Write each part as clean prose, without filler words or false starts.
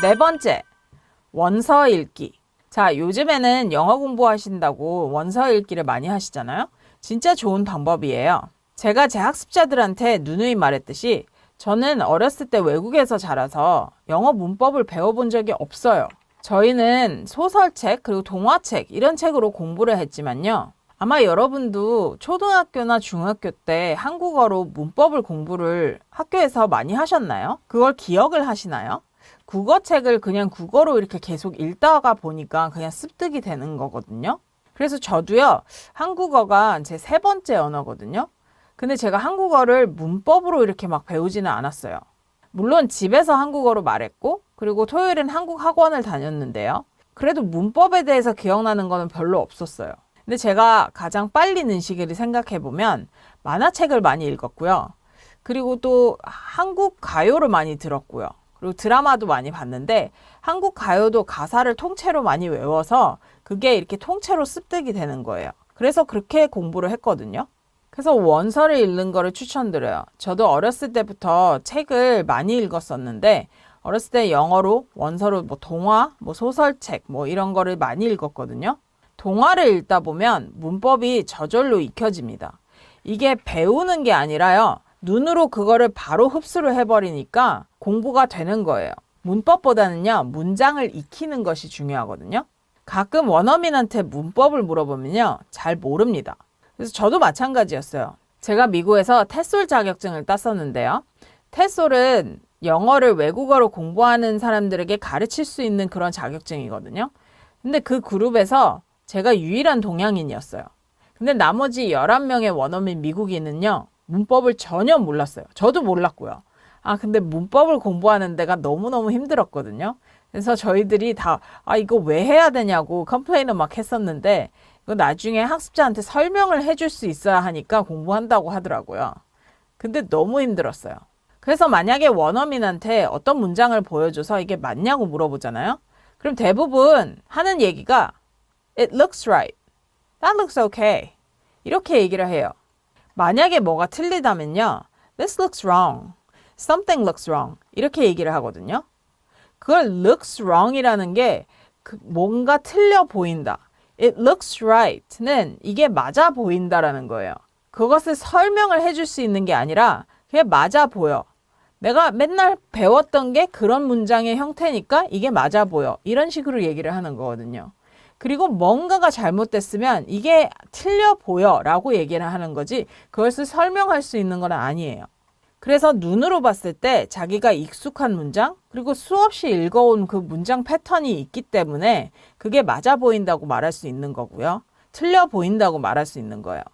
네 번째, 원서 읽기. 자, 요즘에는 영어 공부하신다고 원서 읽기를 많이 하시잖아요. 진짜 좋은 방법이에요. 제가 제 학습자들한테 누누이 말했듯이 저는 어렸을 때 외국에서 자라서 영어 문법을 배워본 적이 없어요. 저희는 소설책 그리고 동화책 이런 책으로 공부를 했지만요. 아마 여러분도 초등학교나 중학교 때 한국어로 문법을 공부를 학교에서 많이 하셨나요? 그걸 기억을 하시나요? 국어책을 그냥 국어로 이렇게 계속 읽다가 보니까 그냥 습득이 되는 거거든요. 그래서 저도요, 한국어가 제 세 번째 언어거든요. 근데 제가 한국어를 문법으로 이렇게 막 배우지는 않았어요. 물론 집에서 한국어로 말했고, 그리고 토요일엔 한국 학원을 다녔는데요. 그래도 문법에 대해서 기억나는 거는 별로 없었어요. 근데 제가 가장 빨리 는 시기를 생각해보면 만화책을 많이 읽었고요. 그리고 또 한국 가요를 많이 들었고요. 그리고 드라마도 많이 봤는데 한국 가요도 가사를 통째로 많이 외워서 그게 이렇게 통째로 습득이 되는 거예요. 그래서 그렇게 공부를 했거든요. 그래서 원서를 읽는 거를 추천드려요. 저도 어렸을 때부터 책을 많이 읽었었는데 어렸을 때 영어로 원서로 뭐 동화, 뭐 소설책 뭐 이런 거를 많이 읽었거든요. 동화를 읽다 보면 문법이 저절로 익혀집니다. 이게 배우는 게 아니라요. 눈으로 그거를 바로 흡수를 해버리니까 공부가 되는 거예요. 문법보다는요. 문장을 익히는 것이 중요하거든요. 가끔 원어민한테 문법을 물어보면요. 잘 모릅니다. 그래서 저도 마찬가지였어요. 제가 미국에서 테솔 자격증을 땄었는데요. 테솔은 영어를 외국어로 공부하는 사람들에게 가르칠 수 있는 그런 자격증이거든요. 근데 그 그룹에서 제가 유일한 동양인이었어요. 근데 나머지 11명의 원어민 미국인은요. 문법을 전혀 몰랐어요. 저도 몰랐고요. 근데 문법을 공부하는 데가 너무너무 힘들었거든요. 그래서 저희들이 다 이거 왜 해야 되냐고 컴플레인을 막 했었는데 이거 나중에 학습자한테 설명을 해줄 수 있어야 하니까 공부한다고 하더라고요. 근데 너무 힘들었어요. 그래서 만약에 원어민한테 어떤 문장을 보여줘서 이게 맞냐고 물어보잖아요. 그럼 대부분 하는 얘기가 It looks right. That looks okay. 이렇게 얘기를 해요. 만약에 뭐가 틀리다면요. This looks wrong. Something looks wrong. 이렇게 얘기를 하거든요. 그걸 looks wrong이라는 게 뭔가 틀려 보인다. It looks right는 이게 맞아 보인다라는 거예요. 그것을 설명을 해줄 수 있는 게 아니라 그게 맞아 보여. 내가 맨날 배웠던 게 그런 문장의 형태니까 이게 맞아 보여. 이런 식으로 얘기를 하는 거거든요. 그리고 뭔가가 잘못됐으면 이게 틀려 보여 라고 얘기를 하는 거지 그것을 설명할 수 있는 건 아니에요. 그래서 눈으로 봤을 때 자기가 익숙한 문장 그리고 수없이 읽어온 그 문장 패턴이 있기 때문에 그게 맞아 보인다고 말할 수 있는 거고요. 틀려 보인다고 말할 수 있는 거예요.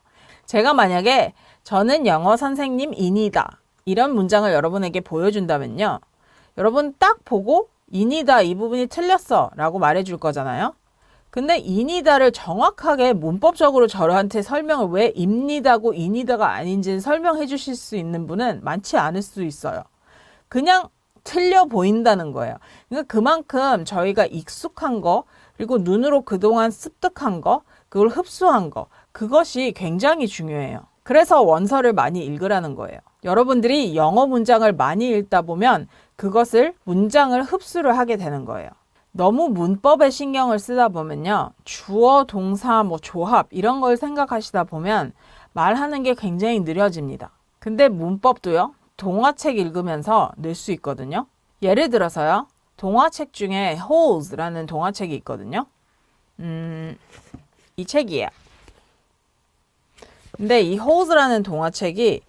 제가 만약에 저는 영어 선생님이니다 이런 문장을 여러분에게 보여준다면요. 여러분 딱 보고 이니다 이 부분이 틀렸어 라고 말해줄 거잖아요. 근데 이니다를 정확하게 문법적으로 저한테 설명을 왜 입니다고 이니다가 아닌지는 설명해 주실 수 있는 분은 많지 않을 수 있어요. 그냥 틀려 보인다는 거예요. 그러니까 그만큼 저희가 익숙한 거 그리고 눈으로 그동안 습득한 거 그걸 흡수한 거 그것이 굉장히 중요해요. 그래서 원서를 많이 읽으라는 거예요. 여러분들이 영어 문장을 많이 읽다 보면 그것을 문장을 흡수를 하게 되는 거예요. 너무 문법에 신경을 쓰다 보면요. 주어, 동사, 조합 이런 걸 생각하시다 보면 말하는 게 굉장히 느려집니다. 근데 문법도요. 동화책 읽으면서 늘 수 있거든요. 예를 들어서요. 동화책 중에 Holes라는 동화책이 있거든요. 이 책이에요. 근데 이 Holes라는 동화책이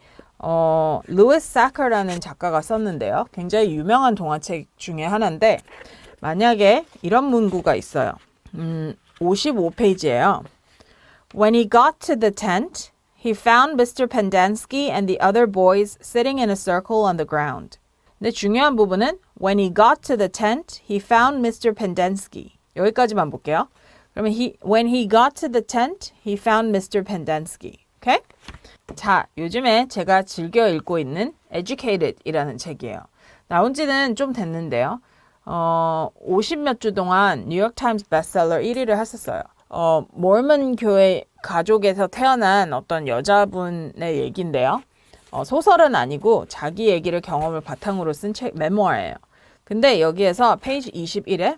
루이스 사커라는 작가가 썼는데요. 굉장히 유명한 동화책 중에 하나인데 만약에 이런 문구가 있어요. 55페이지예요. When he got to the tent, he found Mr. Pendanski and the other boys sitting in a circle on the ground. 근데 중요한 부분은 When he got to the tent, he found Mr. Pendanski. 여기까지만 볼게요. 그러면 when he got to the tent, he found Mr. Pendanski. 오케이? 자, 요즘에 제가 즐겨 읽고 있는 Educated이라는 책이에요. 나온 지는 좀 됐는데요. 50몇 주 동안 뉴욕타임스 베스트셀러 1위를 했었어요. 모먼 교회 가족에서 태어난 어떤 여자분의 얘기인데요. 소설은 아니고 자기 얘기를 경험을 바탕으로 쓴 책, 메모아예요. 근데 여기에서 페이지 21에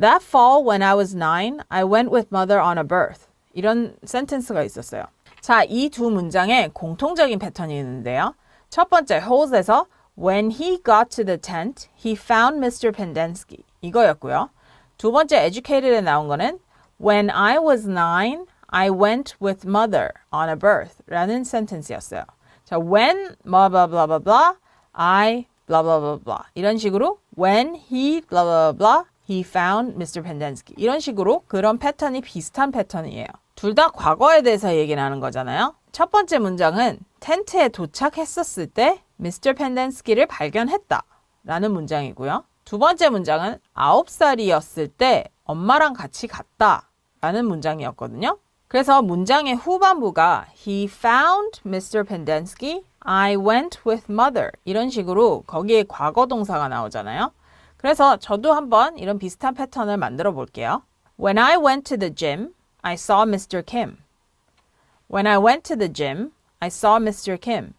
That fall when I was 9, I went with mother on a birth. 이런 센텐스가 있었어요. 자, 이 두 문장에 공통적인 패턴이 있는데요. 첫 번째, Holes에서 When he got to the tent, he found Mr. Pendenski. 이거였고요. 두 번째, Educated에 나온 거는 When I was 9, I went with mother on a birth. 라는 센텐스였어요. 자, when, blah, blah, blah, blah, blah, I, blah, blah, blah, blah. 이런 식으로 when he, blah, blah, blah, he found Mr. Pendenski. 이런 식으로 그런 패턴이 비슷한 패턴이에요. 둘 다 과거에 대해서 얘기를 하는 거잖아요. 첫 번째 문장은 텐트에 도착했었을 때 Mr. Pendenski를 발견했다 라는 문장이고요. 두 번째 문장은 9살이었을 때 엄마랑 같이 갔다 라는 문장이었거든요. 그래서 문장의 후반부가 He found Mr. Pendenski, I went with mother 이런 식으로 거기에 과거 동사가 나오잖아요. 그래서 저도 한번 이런 비슷한 패턴을 만들어 볼게요. When I went to the gym, I saw Mr. Kim. When I went to the gym, I saw Mr. Kim.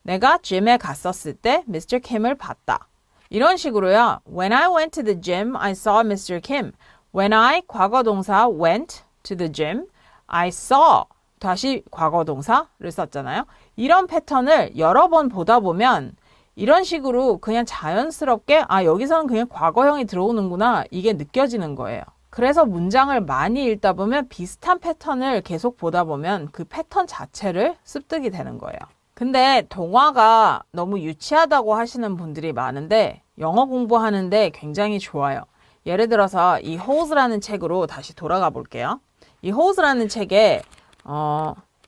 내가 gym에 갔었을 때 Mr. Kim을 봤다. 이런 식으로요. When I went to the gym, I saw Mr. Kim. When I 과거 동사 went to the gym, I saw 다시 과거 동사를 썼잖아요. 이런 패턴을 여러 번 보다 보면 이런 식으로 그냥 자연스럽게 여기서는 그냥 과거형이 들어오는구나 이게 느껴지는 거예요. 그래서 문장을 많이 읽다 보면 비슷한 패턴을 계속 보다 보면 그 패턴 자체를 습득이 되는 거예요. 근데 동화가 너무 유치하다고 하시는 분들이 많은데 영어 공부하는데 굉장히 좋아요. 예를 들어서 이 Holes라는 책으로 다시 돌아가 볼게요. 이 Holes라는 책에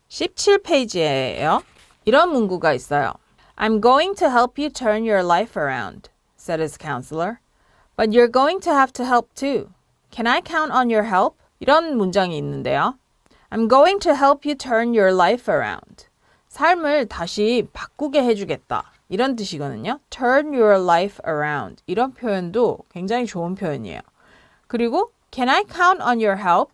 17페이지예요. 이런 문구가 있어요. I'm going to help you turn your life around, said his counselor. But you're going to have to help too. Can I count on your help? 이런 문장이 있는데요. I'm going to help you turn your life around. 삶을 다시 바꾸게 해주겠다. 이런 뜻이거든요. Turn your life around. 이런 표현도 굉장히 좋은 표현이에요. 그리고 Can I count on your help?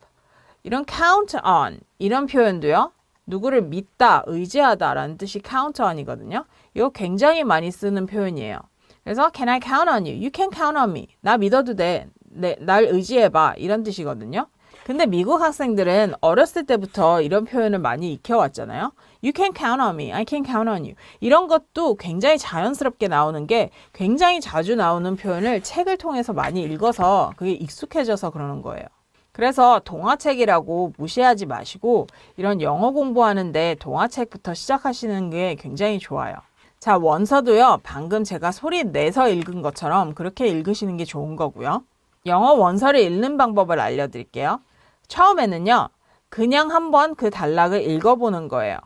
이런 count on 이런 표현도요. 누구를 믿다, 의지하다 라는 뜻이 count on이거든요. 이거 굉장히 많이 쓰는 표현이에요. 그래서 Can I count on you? You can count on me. 나 믿어도 돼. 날 의지해봐. 이런 뜻이거든요. 근데 미국 학생들은 어렸을 때부터 이런 표현을 많이 익혀왔잖아요. You can count on me. I can count on you. 이런 것도 굉장히 자연스럽게 나오는 게 굉장히 자주 나오는 표현을 책을 통해서 많이 읽어서 그게 익숙해져서 그러는 거예요. 그래서 동화책이라고 무시하지 마시고 이런 영어 공부하는데 동화책부터 시작하시는 게 굉장히 좋아요. 자, 원서도요. 방금 제가 소리 내서 읽은 것처럼 그렇게 읽으시는 게 좋은 거고요. 영어 원서를 읽는 방법을 알려드릴게요. 처음에는요. 그냥 한번 그 단락을 읽어보는 거예요.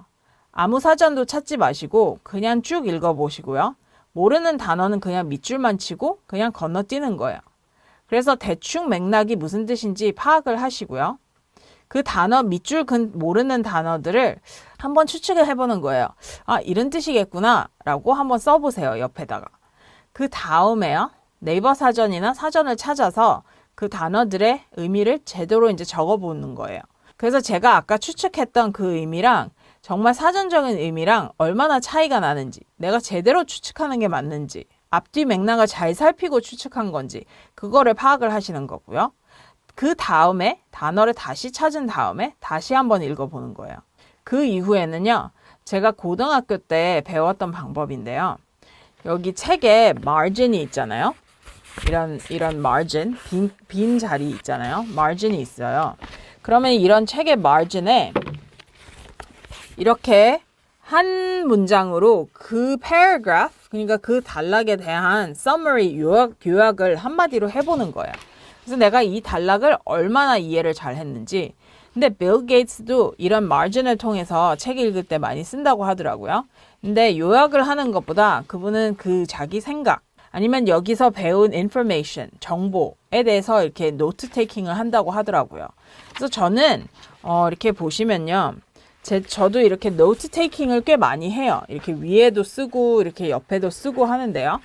아무 사전도 찾지 마시고 그냥 쭉 읽어보시고요. 모르는 단어는 그냥 밑줄만 치고 그냥 건너뛰는 거예요. 그래서 대충 맥락이 무슨 뜻인지 파악을 하시고요. 그 단어 밑줄 모르는 단어들을 한번 추측을 해보는 거예요. 이런 뜻이겠구나 라고 한번 써보세요. 옆에다가. 그 다음에요. 네이버 사전이나 사전을 찾아서 그 단어들의 의미를 제대로 이제 적어보는 거예요. 그래서 제가 아까 추측했던 그 의미랑 정말 사전적인 의미랑 얼마나 차이가 나는지, 내가 제대로 추측하는 게 맞는지, 앞뒤 맥락을 잘 살피고 추측한 건지 그거를 파악을 하시는 거고요. 그 다음에 단어를 다시 찾은 다음에 다시 한번 읽어보는 거예요. 그 이후에는요. 제가 고등학교 때 배웠던 방법인데요. 여기 책에 margin이 있잖아요. 이런 margin, 빈 자리 있잖아요. margin이 있어요. 그러면 이런 책의 margin에 이렇게 한 문장으로 그 paragraph, 그러니까 그 단락에 대한 summary, 요약을 한마디로 해보는 거예요. 그래서 내가 이 단락을 얼마나 이해를 잘 했는지. 근데 빌 게이츠도 이런 margin을 통해서 책 읽을 때 많이 쓴다고 하더라고요. 근데 요약을 하는 것보다 그분은 그 자기 생각, 아니면 여기서 배운 information, 정보에 대해서 이렇게 노트 테이킹을 한다고 하더라고요. 그래서 저는 이렇게 보시면요. 저도 이렇게 노트 테이킹을 꽤 많이 해요. 이렇게 위에도 쓰고 이렇게 옆에도 쓰고 하는데요.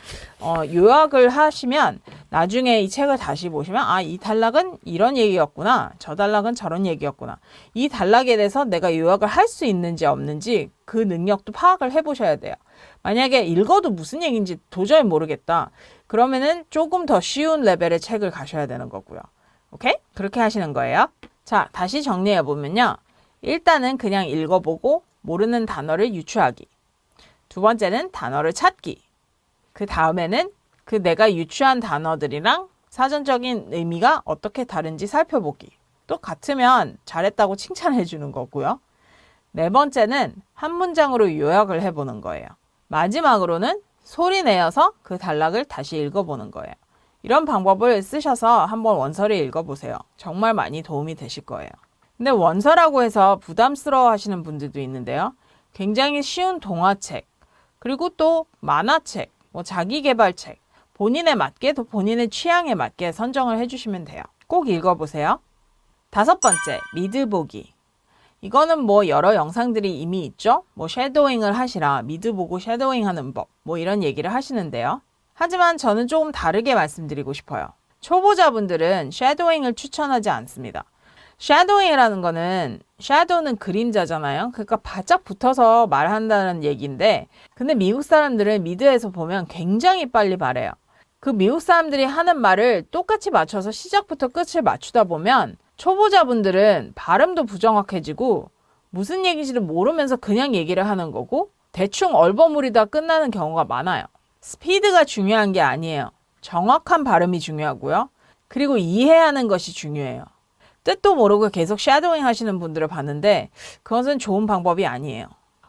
요약을 하시면 나중에 이 책을 다시 보시면 이 단락은 이런 얘기였구나. 저 단락은 저런 얘기였구나. 이 단락에 대해서 내가 요약을 할 수 있는지 없는지 그 능력도 파악을 해보셔야 돼요. 만약에 읽어도 무슨 얘기인지 도저히 모르겠다. 그러면은 조금 더 쉬운 레벨의 책을 가셔야 되는 거고요. 오케이? 그렇게 하시는 거예요. 자, 다시 정리해보면요. 일단은 그냥 읽어보고 모르는 단어를 유추하기. 두 번째는 단어를 찾기. 그 다음에는 그 내가 유추한 단어들이랑 사전적인 의미가 어떻게 다른지 살펴보기. 또 같으면 잘했다고 칭찬해 주는 거고요. 네 번째는 한 문장으로 요약을 해보는 거예요. 마지막으로는 소리 내어서 그 단락을 다시 읽어보는 거예요. 이런 방법을 쓰셔서 한번 원서를 읽어보세요. 정말 많이 도움이 되실 거예요. 근데 원서라고 해서 부담스러워 하시는 분들도 있는데요. 굉장히 쉬운 동화책, 그리고 또 만화책, 자기계발책, 본인에 맞게 또 본인의 취향에 맞게 선정을 해주시면 돼요. 꼭 읽어보세요. 다섯 번째, 미드 보기. 이거는 여러 영상들이 이미 있죠? 섀도잉을 하시라, 미드 보고 섀도잉 하는 법, 이런 얘기를 하시는데요. 하지만 저는 조금 다르게 말씀드리고 싶어요. 초보자분들은 섀도잉을 추천하지 않습니다. 섀도잉이라는 거는, 섀도우는 그림자잖아요. 그러니까 바짝 붙어서 말한다는 얘기인데, 근데 미국 사람들은 미드에서 보면 굉장히 빨리 말해요. 그 미국 사람들이 하는 말을 똑같이 맞춰서 시작부터 끝을 맞추다 보면 초보자분들은 발음도 부정확해지고 무슨 얘기인지를 모르면서 그냥 얘기를 하는 거고 대충 얼버무리다 끝나는 경우가 많아요. 스피드가 중요한 게 아니에요. 정확한 발음이 중요하고요. 그리고 이해하는 것이 중요해요. 뜻도 모르고 계속 샤도잉 하시는 분들을 봤는데 그것은 좋은 방법이 아니에요.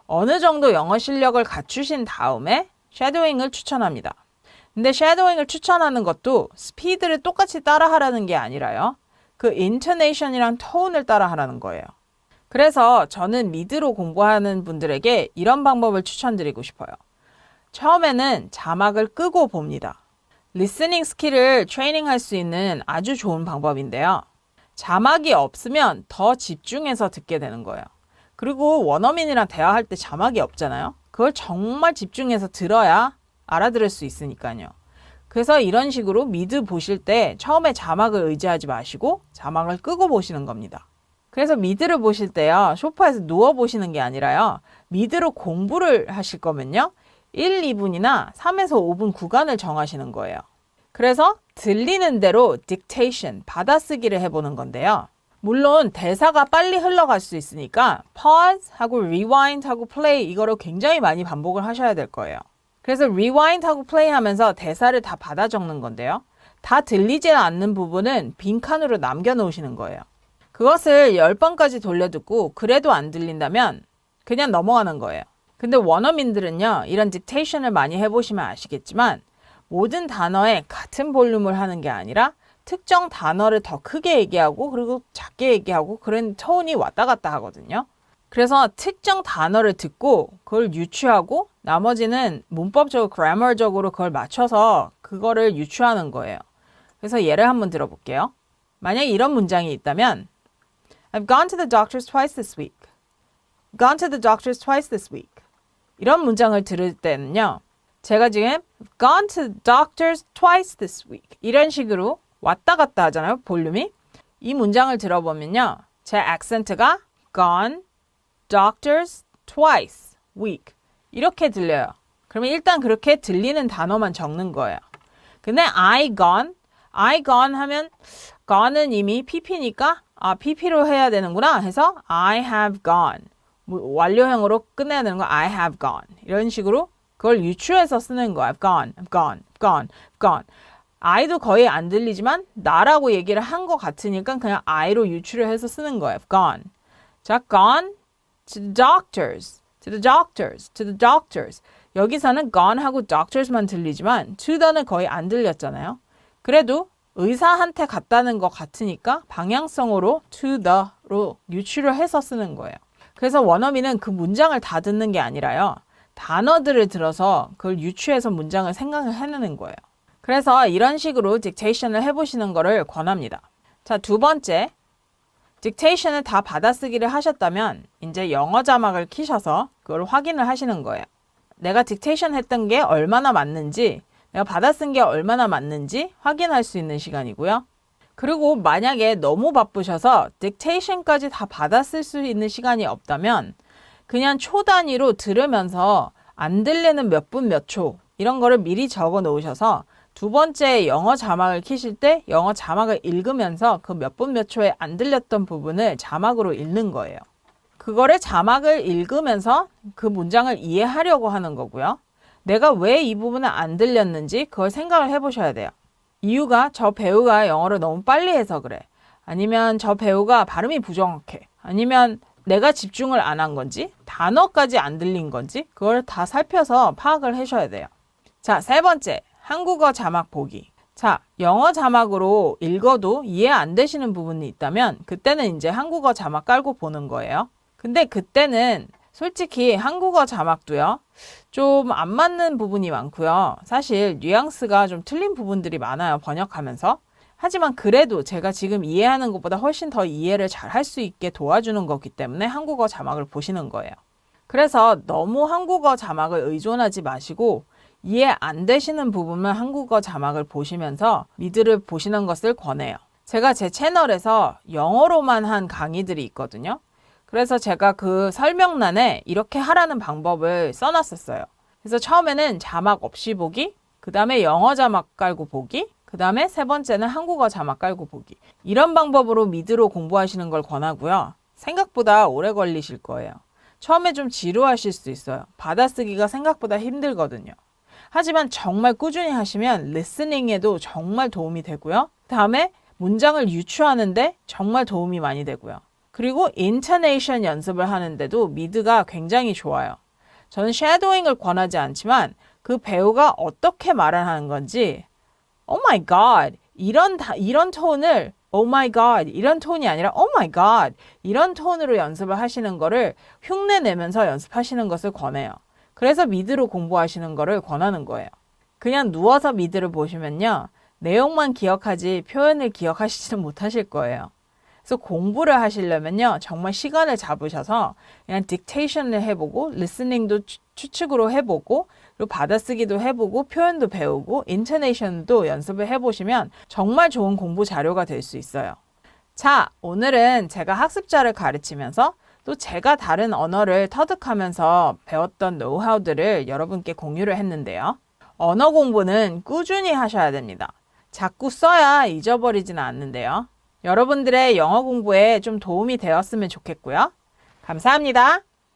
어느 정도 영어 실력을 갖추신 다음에 샤도잉을 추천합니다. 근데 샤도잉을 추천하는 것도 스피드를 똑같이 따라하라는 게 아니라요. 그 인토네이션이랑 톤을 따라하라는 거예요. 그래서 저는 미드로 공부하는 분들에게 이런 방법을 추천드리고 싶어요. 처음에는 자막을 끄고 봅니다. 리스닝 스킬을 트레이닝할 수 있는 아주 좋은 방법인데요. 자막이 없으면 더 집중해서 듣게 되는 거예요. 그리고 원어민이랑 대화할 때 자막이 없잖아요. 그걸 정말 집중해서 들어야 알아들을 수 있으니까요. 그래서 이런 식으로 미드 보실 때 처음에 자막을 의지하지 마시고 자막을 끄고 보시는 겁니다. 그래서 미드를 보실 때요. 소파에서 누워 보시는 게 아니라요. 미드로 공부를 하실 거면요. 1, 2분이나 3에서 5분 구간을 정하시는 거예요. 그래서 들리는 대로 딕테이션, 받아쓰기를 해보는 건데요. 물론 대사가 빨리 흘러갈 수 있으니까 pause 하고 rewind 하고 play 이거를 굉장히 많이 반복을 하셔야 될 거예요. 그래서 rewind 하고 play 하면서 대사를 다 받아 적는 건데요. 다 들리지 않는 부분은 빈칸으로 남겨놓으시는 거예요. 그것을 10번까지 돌려듣고 그래도 안 들린다면 그냥 넘어가는 거예요. 근데 원어민들은요. 이런 딕테이션을 많이 해보시면 아시겠지만 모든 단어에 같은 볼륨을 하는 게 아니라 특정 단어를 더 크게 얘기하고 그리고 작게 얘기하고 그런 톤이 왔다 갔다 하거든요. 그래서 특정 단어를 듣고 그걸 유추하고 나머지는 문법적으로, 그래머적으로 그걸 맞춰서 그거를 유추하는 거예요. 그래서 예를 한번 들어볼게요. 만약에 이런 문장이 있다면 I've gone to the doctors twice this week. Gone to the doctors twice this week. 이런 문장을 들을 때는요. 제가 지금 gone to the doctors twice this week. 이런 식으로 왔다 갔다 하잖아요. 볼륨이. 이 문장을 들어보면요. 제 액센트가 gone, doctors twice week. 이렇게 들려요. 그러면 일단 그렇게 들리는 단어만 적는 거예요. 근데 I gone 하면 gone은 이미 PP니까 PP로 해야 되는구나 해서 I have gone. 완료형으로 끝내야 되는 거 I have gone. 이런 식으로 그걸 유추해서 쓰는 거야. I've gone. I도 거의 안 들리지만 나라고 얘기를 한 것 같으니까 그냥 I로 유추를 해서 쓰는 거예요. I've gone. 자, gone to the doctors. To the doctors. To the doctors. 여기서는 gone 하고 doctors만 들리지만 to the는 거의 안 들렸잖아요. 그래도 의사한테 갔다는 것 같으니까 방향성으로 to the로 유추를 해서 쓰는 거예요. 그래서 원어민은 그 문장을 다 듣는 게 아니라요. 단어들을 들어서 그걸 유추해서 문장을 생각을 해내는 거예요. 그래서 이런 식으로 딕테이션을 해보시는 거를 권합니다. 자, 두 번째. 딕테이션을 다 받아쓰기를 하셨다면 이제 영어 자막을 키셔서 그걸 확인을 하시는 거예요. 내가 딕테이션 했던 게 얼마나 맞는지, 내가 받아쓴 게 얼마나 맞는지 확인할 수 있는 시간이고요. 그리고 만약에 너무 바쁘셔서 딕테이션까지 다 받아쓸 수 있는 시간이 없다면 그냥 초 단위로 들으면서 안 들리는 몇 분 몇 초 이런 거를 미리 적어 놓으셔서 두 번째 영어 자막을 켜실 때 영어 자막을 읽으면서 그 몇 분 몇 초에 안 들렸던 부분을 자막으로 읽는 거예요. 그거를 자막을 읽으면서 그 문장을 이해하려고 하는 거고요. 내가 왜 이 부분은 안 들렸는지 그걸 생각을 해보셔야 돼요. 이유가 저 배우가 영어를 너무 빨리 해서 그래. 아니면 저 배우가 발음이 부정확해. 아니면 내가 집중을 안 한 건지, 단어까지 안 들린 건지 그걸 다 살펴서 파악을 하셔야 돼요. 자, 세 번째, 한국어 자막 보기. 자, 영어 자막으로 읽어도 이해 안 되시는 부분이 있다면 그때는 이제 한국어 자막 깔고 보는 거예요. 근데 그때는 솔직히 한국어 자막도요, 좀 안 맞는 부분이 많고요. 사실 뉘앙스가 좀 틀린 부분들이 많아요, 번역하면서. 하지만 그래도 제가 지금 이해하는 것보다 훨씬 더 이해를 잘 할 수 있게 도와주는 거기 때문에 한국어 자막을 보시는 거예요. 그래서 너무 한국어 자막을 의존하지 마시고 이해 안 되시는 부분만 한국어 자막을 보시면서 미드를 보시는 것을 권해요. 제가 제 채널에서 영어로만 한 강의들이 있거든요. 그래서 제가 그 설명란에 이렇게 하라는 방법을 써놨었어요. 그래서 처음에는 자막 없이 보기, 그 다음에 영어 자막 깔고 보기, 그 다음에 세 번째는 한국어 자막 깔고 보기. 이런 방법으로 미드로 공부하시는 걸 권하고요. 생각보다 오래 걸리실 거예요. 처음에 좀 지루하실 수 있어요. 받아쓰기가 생각보다 힘들거든요. 하지만 정말 꾸준히 하시면 리스닝에도 정말 도움이 되고요. 그 다음에 문장을 유추하는데 정말 도움이 많이 되고요. 그리고 인터네이션 연습을 하는데도 미드가 굉장히 좋아요. 저는 쉐도잉을 권하지 않지만 그 배우가 어떻게 말을 하는 건지 Oh my god 이런 톤을 Oh my god 이런 톤이 아니라 Oh my god 이런 톤으로 연습을 하시는 거를 흉내 내면서 연습하시는 것을 권해요. 그래서 미드로 공부하시는 거를 권하는 거예요. 그냥 누워서 미드를 보시면요, 내용만 기억하지 표현을 기억하시지는 못하실 거예요. 그래서 공부를 하시려면요, 정말 시간을 잡으셔서 그냥 딕테이션을 해보고 리스닝도 추측으로 해보고 그리고 받아쓰기도 해보고 표현도 배우고 인토네이션도 연습을 해보시면 정말 좋은 공부 자료가 될 수 있어요. 자, 오늘은 제가 학습자를 가르치면서 또 제가 다른 언어를 터득하면서 배웠던 노하우들을 여러분께 공유를 했는데요. 언어 공부는 꾸준히 하셔야 됩니다. 자꾸 써야 잊어버리지는 않는데요. 여러분들의 영어 공부에 좀 도움이 되었으면 좋겠고요. 감사합니다.